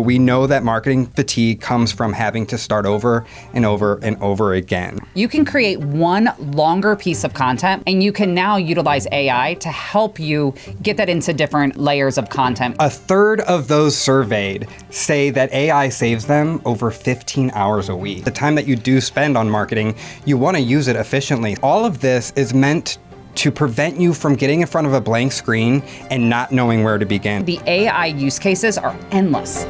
we know that marketing fatigue comes from having to start over and over and over again. You can create one longer piece of content, and you can now utilize AI to help you get that into different layers of content. A third of those surveyed say that AI saves them over 15 hours a week. The time that you do spend on marketing, you want to use it efficiently. All of this is meant to prevent you from getting in front of a blank screen and not knowing where to begin. The AI use cases are endless.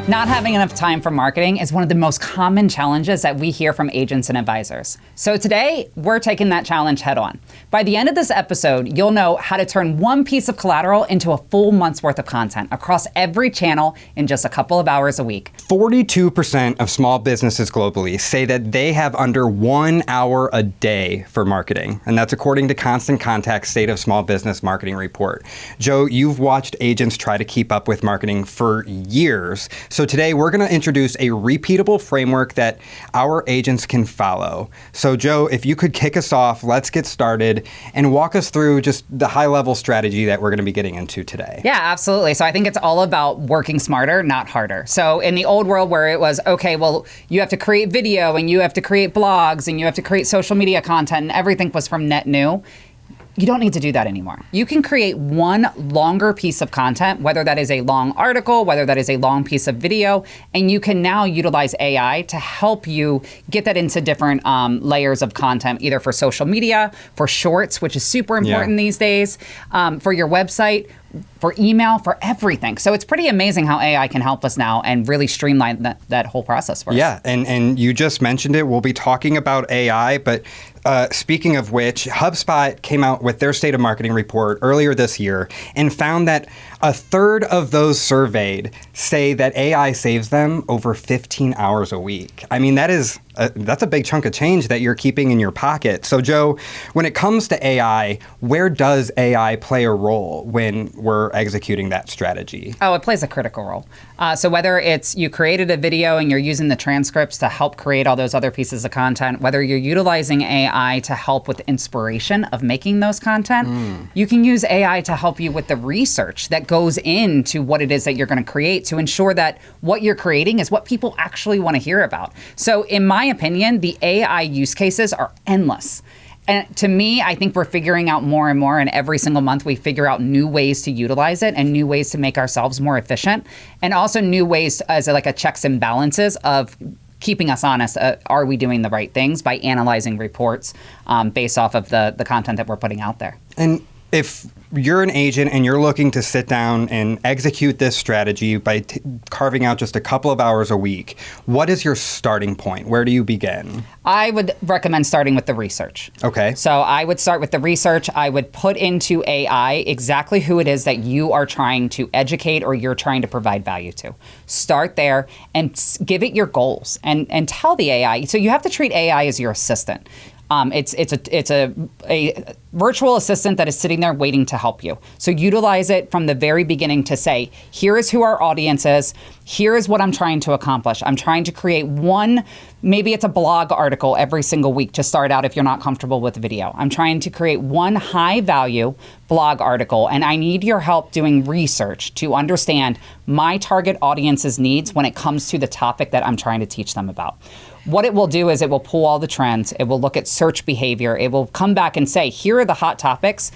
Not having enough time for marketing is one of the most common challenges that we hear from agents and advisors. So today, we're taking that challenge head on. By the end of this episode, you'll know how to turn one piece of collateral into a full month's worth of content across every channel in just a couple of hours a week. 42% of small businesses globally say that they have under 1 hour a day for marketing. And that's according to Constant Contact's State of Small Business Marketing Report. Joe, you've watched agents try to keep up with marketing for years. So today we're going to introduce a repeatable framework that our agents can follow. So Joe, if you could kick us off, let's get started and walk us through just the high-level strategy that we're going to be getting into today. Yeah, absolutely. So I think it's all about working smarter, not harder. So in the old world where it was, okay, well, you have to create video and you have to create blogs and you have to create social media content and everything was from net new. You don't need to do that anymore. You can create one longer piece of content, whether that is a long article, whether that is a long piece of video, and you can now utilize AI to help you get that into different layers of content, either for social media, for shorts, which is super important these days, for your website, for email, for everything. So it's pretty amazing how AI can help us now and really streamline that whole process for us. Yeah, and you just mentioned it. We'll be talking about AI, but speaking of which, HubSpot came out with their State of Marketing report earlier this year and found that a third of those surveyed say that AI saves them over 15 hours a week. I mean, that's a big chunk of change that you're keeping in your pocket. So Joe, when it comes to AI, where does AI play a role when we're executing that strategy? Oh, it plays a critical role. So whether it's you created a video and you're using the transcripts to help create all those other pieces of content, whether you're utilizing AI to help with inspiration of making those content, you can use AI to help you with the research that goes into what it is that you're going to create to ensure that what you're creating is what people actually want to hear about. So in my opinion, the AI use cases are endless. And to me, I think we're figuring out more and more, and every single month we figure out new ways to utilize it and new ways to make ourselves more efficient, and also new ways as like a checks and balances of keeping us honest. Are we doing the right things by analyzing reports based off of the content that we're putting out there? And if you're an agent and you're looking to sit down and execute this strategy by carving out just a couple of hours a week, what is your starting point? Where do you begin? I would recommend starting with the research. Okay. So I would start with the research. I would put into AI exactly who it is that you are trying to educate or you're trying to provide value to. Start there and give it your goals and tell the AI. So you have to treat AI as your assistant. It's a virtual assistant that is sitting there waiting to help you. So utilize it from the very beginning to say, here is who our audience is. Here is what I'm trying to accomplish. I'm trying to create one, maybe it's a blog article every single week to start out if you're not comfortable with video. I'm trying to create one high value blog article, and I need your help doing research to understand my target audience's needs when it comes to the topic that I'm trying to teach them about. What it will do is it will pull all the trends. It will look at search behavior. It will come back and say, here are the hot topics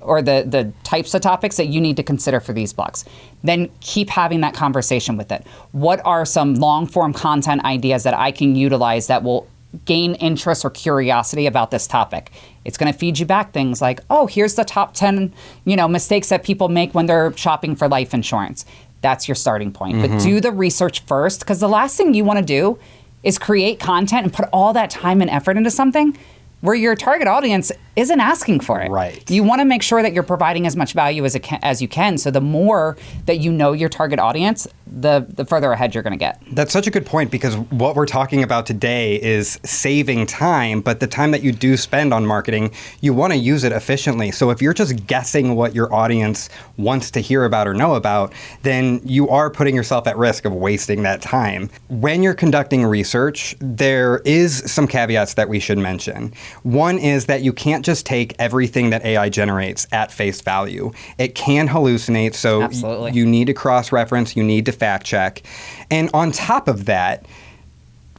or the types of topics that you need to consider for these blogs. Then keep having that conversation with it. What are some long form content ideas that I can utilize that will gain interest or curiosity about this topic? It's going to feed you back things like, oh, here's the top 10, mistakes that people make when they're shopping for life insurance. That's your starting point. But do the research first, because the last thing you want to do is create content and put all that time and effort into something where your target audience isn't asking for it. Right. You want to make sure that you're providing as much value as you can. So the more that you know your target audience, the further ahead you're going to get. That's such a good point, because what we're talking about today is saving time, but the time that you do spend on marketing, you want to use it efficiently. So if you're just guessing what your audience wants to hear about or know about, then you are putting yourself at risk of wasting that time. When you're conducting research, there is some caveats that we should mention. One is that you can't just take everything that AI generates at face value. It can hallucinate, so Absolutely. you need to cross-reference, you need to fact-check. And on top of that,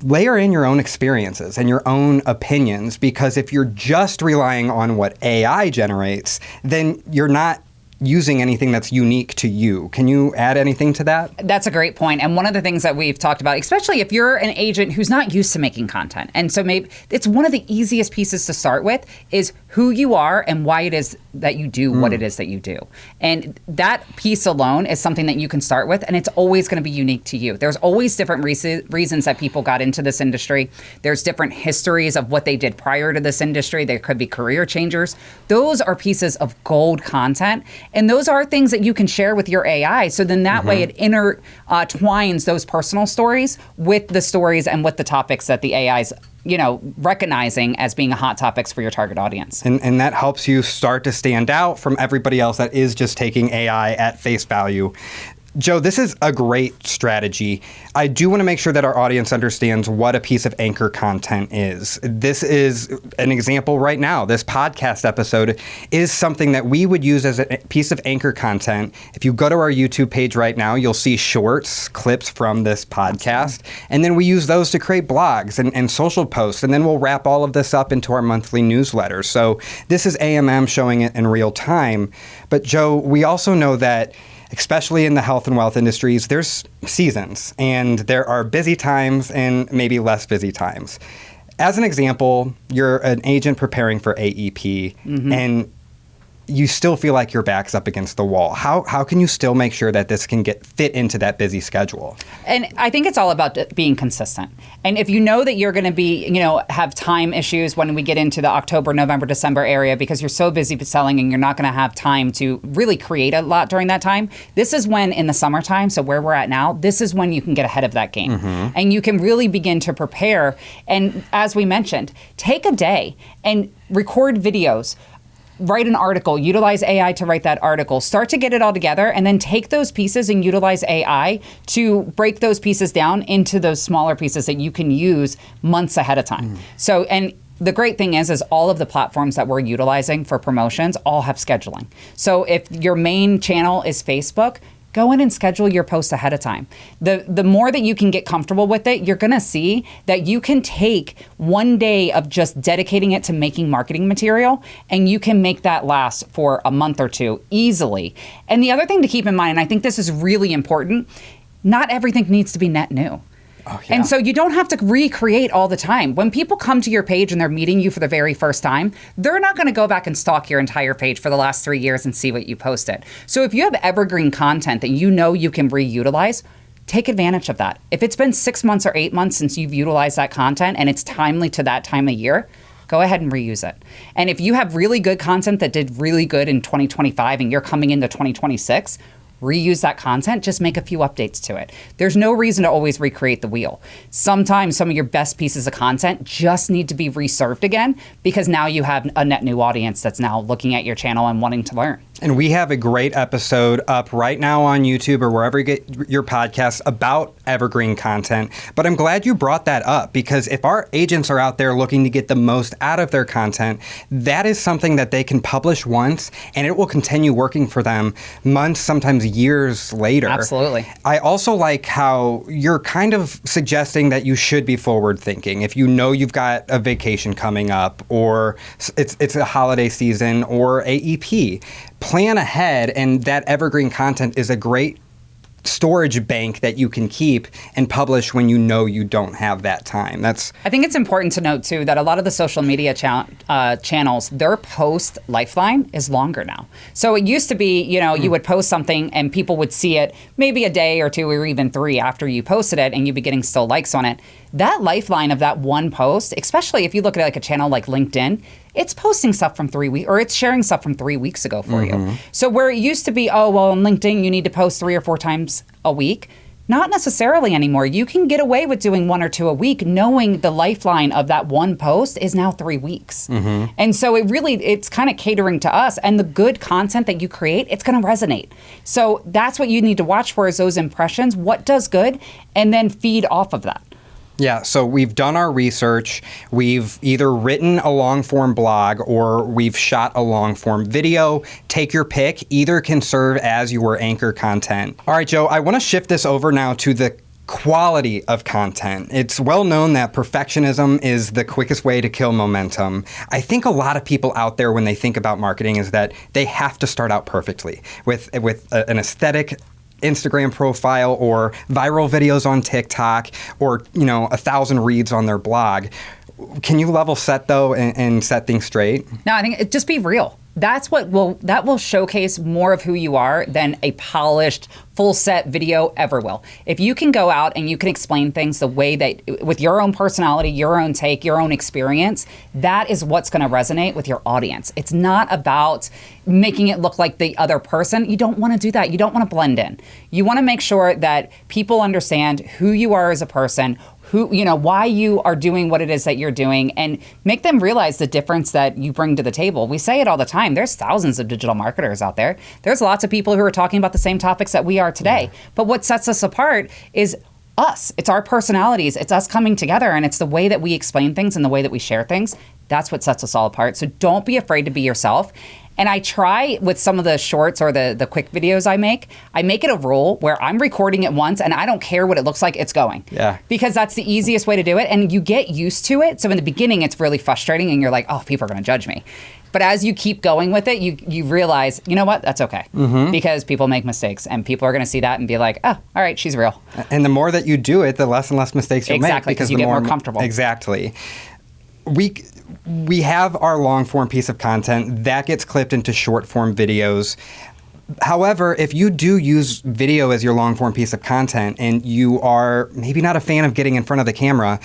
layer in your own experiences and your own opinions, because if you're just relying on what AI generates, then you're not using anything that's unique to you. Can you add anything to that? That's a great point. And one of the things that we've talked about, especially if you're an agent who's not used to making content, and so maybe it's one of the easiest pieces to start with, is who you are and why it is that you do what it is that you do. And that piece alone is something that you can start with, and it's always going to be unique to you. There's always different reasons that people got into this industry. There's different histories of what they did prior to this industry. There could be career changers. Those are pieces of gold content. And those are things that you can share with your AI. So then that way it intertwines those personal stories with the stories and with the topics that the AI's recognizing as being hot topics for your target audience. And that helps you start to stand out from everybody else that is just taking AI at face value. Joe, this is a great strategy. I do want to make sure that our audience understands what a piece of anchor content is. This is an example right now. This podcast episode is something that we would use as a piece of anchor content. If you go to our YouTube page right now, you'll see shorts, clips from this podcast. And then we use those to create blogs and social posts. And then we'll wrap all of this up into our monthly newsletter. So this is AMM showing it in real time. But Joe, we also know that especially in the health and wealth industries, there's seasons, and there are busy times and maybe less busy times. As an example, you're an agent preparing for AEP, and you still feel like your back's up against the wall. How can you still make sure that this can fit into that busy schedule? And I think it's all about being consistent. And if you know that you're going to be, have time issues when we get into the October, November, December area because you're so busy selling and you're not going to have time to really create a lot during that time, this is when in the summertime, so where we're at now, this is when you can get ahead of that game. And you can really begin to prepare. And as we mentioned, take a day and record videos. Write an article, utilize AI to write that article, start to get it all together, and then take those pieces and utilize AI to break those pieces down into those smaller pieces that you can use months ahead of time. So, and the great thing is all of the platforms that we're utilizing for promotions all have scheduling. So if your main channel is Facebook, go in and schedule your posts ahead of time. The more that you can get comfortable with it, you're gonna see that you can take one day of just dedicating it to making marketing material, and you can make that last for a month or two easily. And the other thing to keep in mind, and I think this is really important, not everything needs to be net new. Oh, yeah. And so you don't have to recreate all the time. When people come to your page and they're meeting you for the very first time, they're not going to go back and stalk your entire page for the last 3 years and see what you posted. So if you have evergreen content that you know you can reutilize, take advantage of that. If it's been 6 months or 8 months since you've utilized that content and it's timely to that time of year, go ahead and reuse it. And if you have really good content that did really good in 2025 and you're coming into 2026, reuse that content, just make a few updates to it. There's no reason to always recreate the wheel. Sometimes some of your best pieces of content just need to be reserved again because now you have a net new audience that's now looking at your channel and wanting to learn. And we have a great episode up right now on YouTube or wherever you get your podcasts about evergreen content. But I'm glad you brought that up, because if our agents are out there looking to get the most out of their content, that is something that they can publish once and it will continue working for them months, sometimes years later. Absolutely. I also like how you're kind of suggesting that you should be forward thinking. If you know you've got a vacation coming up, or it's a holiday season or AEP, plan ahead, and that evergreen content is a great storage bank that you can keep and publish when you know you don't have that time. I think it's important to note too that a lot of the social media channels, their post lifeline is longer now. So it used to be, you would post something and people would see it maybe a day or two or even 3 after you posted it, and you'd be getting still likes on it. That lifeline of that one post, especially if you look at like a channel like LinkedIn, it's posting stuff from 3 weeks, or it's sharing stuff from 3 weeks ago for you. So where it used to be, on LinkedIn, you need to post 3 or 4 times a week, Not necessarily anymore. You can get away with doing 1 or 2 a week, knowing the lifeline of that one post is now 3 weeks. And so it's kind of catering to us, and the good content that you create, it's going to resonate. So that's what you need to watch for, is those impressions, what does good, and then feed off of that. Yeah, so we've done our research. We've either written a long-form blog or we've shot a long-form video. Take your pick. Either can serve as your anchor content. All right, Joe, I want to shift this over now to the quality of content. It's well known that perfectionism is the quickest way to kill momentum. I think a lot of people out there, when they think about marketing, is that they have to start out perfectly with an aesthetic Instagram profile or viral videos on TikTok or 1,000 reads on their blog. Can you level set though and set things straight? No, I think just be real. That will showcase more of who you are than a polished full set video ever will. If you can go out and you can explain things the way that, with your own personality, your own take, your own experience, that is what's going to resonate with your audience. It's not about making it look like the other person. You don't want to do that. You don't want to blend in. You want to make sure that people understand who you are as a person, why you are doing what it is that you're doing, and make them realize the difference that you bring to the table. We say it all the time. There's thousands of digital marketers out there. There's lots of people who are talking about the same topics that we are today. Yeah. But what sets us apart is us. It's our personalities. It's us coming together, and it's the way that we explain things and the way that we share things. That's what sets us all apart. So don't be afraid to be yourself. And I try with some of the shorts or the quick videos I make it a rule where I'm recording it once and I don't care what it looks like, it's going. Yeah. Because that's the easiest way to do it. And you get used to it. So in the beginning, it's really frustrating and you're like, oh, people are going to judge me. But as you keep going with it, you realize, you know what, that's okay. Because people make mistakes and people are going to see that and be like, oh, all right, she's real. And the more that you do it, the less and less mistakes you'll make. Exactly, because you get more comfortable. Exactly. We have our long form piece of content that gets clipped into short form videos. However, if you do use video as your long form piece of content and you are maybe not a fan of getting in front of the camera,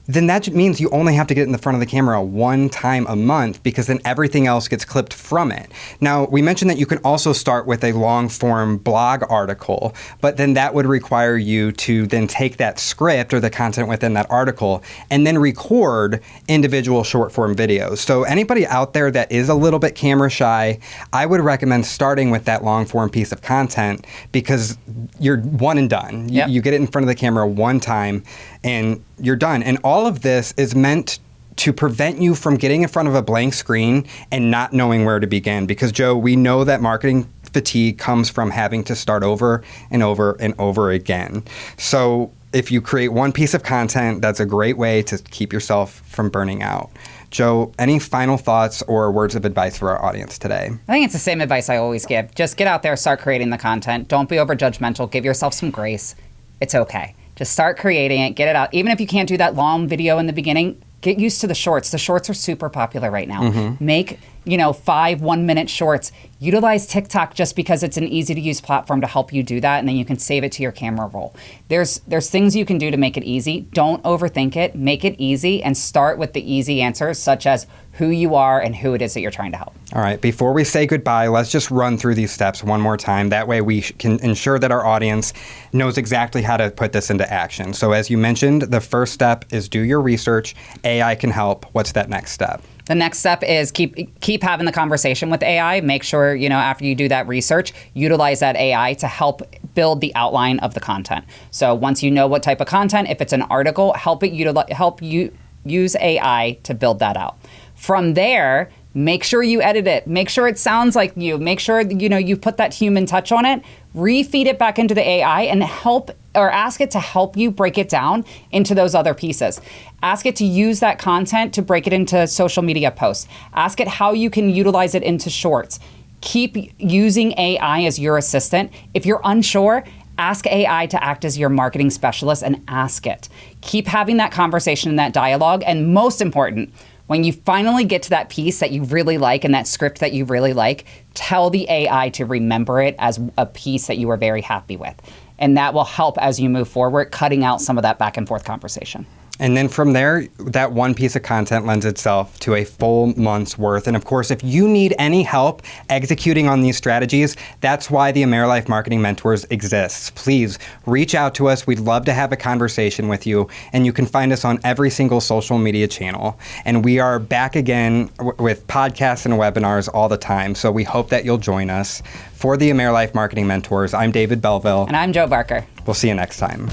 then that means you only have to get in the front of the camera one time a month, because then everything else gets clipped from it. Now, we mentioned that you can also start with a long-form blog article, but then that would require you to then take that script or the content within that article and then record individual short-form videos. So anybody out there that is a little bit camera shy, I would recommend starting with that long-form piece of content, because you're one and done. Yep. You get it in front of the camera one time and you're done. And all of this is meant to prevent you from getting in front of a blank screen and not knowing where to begin. Because, Joe, we know that marketing fatigue comes from having to start over and over and over again. So if you create one piece of content, that's a great way to keep yourself from burning out. Joe, any final thoughts or words of advice for our audience today? I think it's the same advice I always give. Just get out there, start creating the content. Don't be over judgmental. Give yourself some grace. It's okay. Just start creating it, get it out. Even if you can't do that long video in the beginning, get used to the shorts. The shorts are super popular right now. Make 5 1-minute shorts. Utilize TikTok just because it's an easy to use platform to help you do that, and then you can save it to your camera roll. There's things you can do to make it easy. Don't overthink it. Make it easy and start with the easy answers, such as who you are and who it is that you're trying to help. All right, before we say goodbye, let's just run through these steps one more time. That way we can ensure that our audience knows exactly how to put this into action. So as you mentioned, the first step is do your research. AI can help. What's that next step? The next step is keep having the conversation with AI. Make sure, after you do that research, utilize that AI to help build the outline of the content. So once you know what type of content, if it's an article, help you use AI to build that out. From there, make sure you edit it. Make sure it sounds like you. Make sure you put that human touch on it. Refeed it back into the AI and ask it to help you break it down into those other pieces. Ask it to use that content to break it into social media posts. Ask it how you can utilize it into shorts. Keep using AI as your assistant. If you're unsure, ask AI to act as your marketing specialist and ask it. Keep having that conversation and that dialogue. And most important, when you finally get to that piece that you really like and that script that you really like, tell the AI to remember it as a piece that you are very happy with. And that will help as you move forward, cutting out some of that back and forth conversation. And then from there, that one piece of content lends itself to a full month's worth. And of course, if you need any help executing on these strategies, that's why the AmeriLife Marketing Mentors exists. Please reach out to us. We'd love to have a conversation with you. And you can find us on every single social media channel. And we are back again with podcasts and webinars all the time. So we hope that you'll join us. For the AmeriLife Marketing Mentors, I'm David Belleville. And I'm Joe Barker. We'll see you next time.